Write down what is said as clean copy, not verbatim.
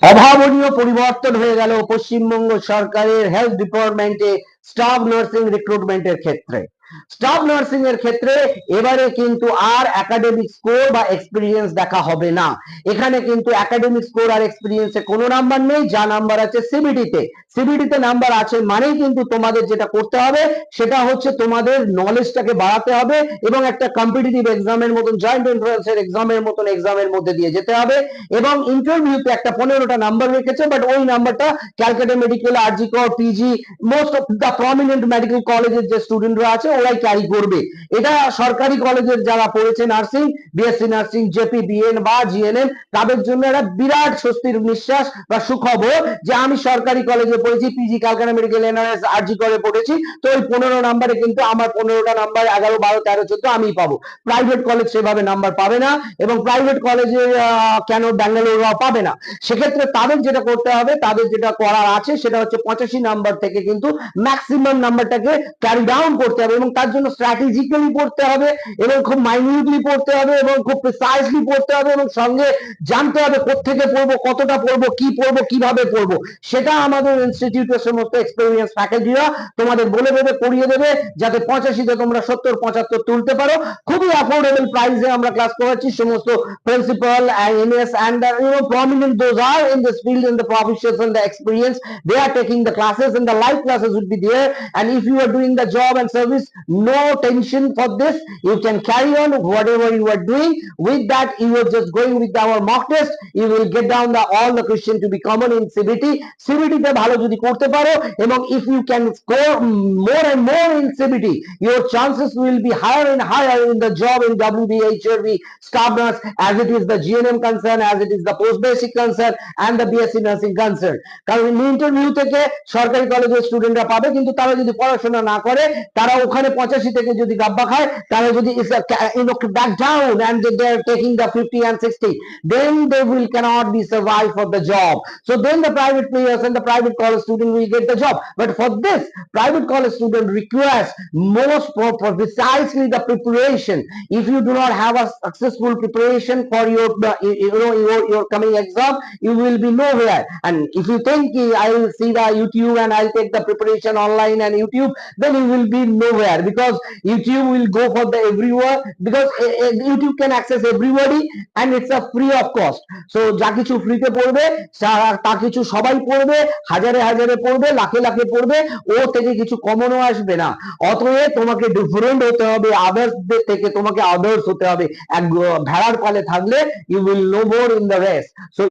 অভাবনীয় পরিবর্তন হয়ে গেল পশ্চিমবঙ্গ সরকারের হেলথ ডিপার্টমেন্টে স্টাফ নার্সিং রিক্রুটমেন্টের ক্ষেত্রে। স্টাফ নার্সিং এর ক্ষেত্রে এবারে কিন্তু আর একাডেমিক স্কোর বা এক্সপিরিয়েন্স দেখা হবে না। এখানে কিন্তু একাডেমিক স্কোর আর এক্সপিরিয়েন্সে কোনো নাম্বার নেই, যা নাম্বার আছে সিবিটিতে। সিবিটিতে নাম্বার আছে মানেই কিন্তু তোমাদের যেটা করতে হবে সেটা হচ্ছে তোমাদের নলেজটাকে বাড়াতে হবে এবং একটা কম্পিটিটিভ এক্সামের মতন, জয়েন্ট এন্ট্রান্সের এক্সামের মতন এক্সামের মধ্যে দিয়ে যেতে হবে। এবং ইন্টারভিউতে একটা 15টা নাম্বার রেখেছে, বাট ওই নাম্বারটা ক্যালকাটা মেডিকেল, আরজি কর, PG, most of the prominent medical কলেজের যে স্টুডেন্টরা আছে ওরাই ক্যারি করবে। এটা সরকারি কলেজের যারা পড়েছে নার্সিং, বিএসসি নার্সিং, জেপি, বিএন বা জিএনএম, তাদের জন্য একটা বিরাট স্বস্তির নিঃশ্বাস বা সুখবর যে আমি সরকারি কলেজে পড়েছি, পিজি ক্যালকাটা মেডিকেল, এনআরএস, আরজি করে পড়েছি, তো ওই 15 নাম্বারে কিন্তু আমার 15টা নাম্বার 11, 12, 13, 14 আমি পাবো। প্রাইভেট কলেজ সেভাবে নাম্বার পাবে না এবং প্রাইভেট কলেজে কেন ব্যাঙ্গালোররাও পাবে না। সেক্ষেত্রে তাদের যেটা করতে হবে, তাদের যেটা করার আছে সেটা হচ্ছে 85 নাম্বার থেকে কিন্তু ম্যাক্সিমাম নাম্বারটাকে ক্যারি ডাউন করতে হবে এবং তার জন্য স্ট্র্যাটেজিক্যালি পড়তে হবে এবং খুব মাইনিউটলি পড়তে হবে এবং খুব প্রিসাইজলি পড়তে হবে এবং সঙ্গে জানতে হবে কোত্থেকে পড়বো, কতটা পড়বো, কি পড়বো, কিভাবে পড়বো। সেটা আমাদের ইনস্টিটিউটের সমস্ত এক্সপেরিয়েন্স ফ্যাকাল্টিরা তোমাদের বলে দেবে, করিয়ে দেবে, যাতে 85তে তোমরা 70, 75 তুলতে পারো। খুবই অ্যাফোর্ডেবল প্রাইসে আমরা ক্লাস করাচ্ছি। সমস্ত principal MS and prominent those are in this field, in the professions and the experience, they are taking the classes and the live classes would be there. And if you are doing the job and service, no tension for this, you can carry on whatever you are doing. With that, you are just going with our mock test, you will get down the all the question to be common in CBT তে ভালো যদি করতে পারো এবং if you can score more and more in CBT, your chances will be higher and higher in the job in WBHRV staff nurse, as it is the GNM concern, as it is the post basic concern and the BSc nursing concern. কারণ interview থেকে সরকারি কলেজের স্টুডেন্টরা পাবে, কিন্তু তারা যদি পড়াশোনা না করে, তারা ওখানে 85 থেকে যদি গাব্বা খায়, তারা যদি back down and they are taking the 50 and 60, then they will cannot be survive for the job. So then the private players and the private college student will get the job. But for this, private college student requires most for precisely the preparation. If you do not have a successful preparation for your coming exam, you will be nowhere. And if you think I will see the YouTube and I'll take the preparation online and YouTube, then you will be nowhere, because YouTube will go for the everywhere, because YouTube can access everybody and it's a free of cost. So যা কিছু ফ্রিতে পড়বে তা কিছু সবাই পড়বে, হাজারে হাজারে পড়বে, লাখে লাখে পড়বে, ও থেকে কিছু কমনও আসবে না। অতএব তোমাকে ডিফারেন্ট হতে হবে, আদার্সদের থেকে তোমাকে আদার্স হতে হবে। এক ভেড়ার পালে থাকলে you will know more in the rest. So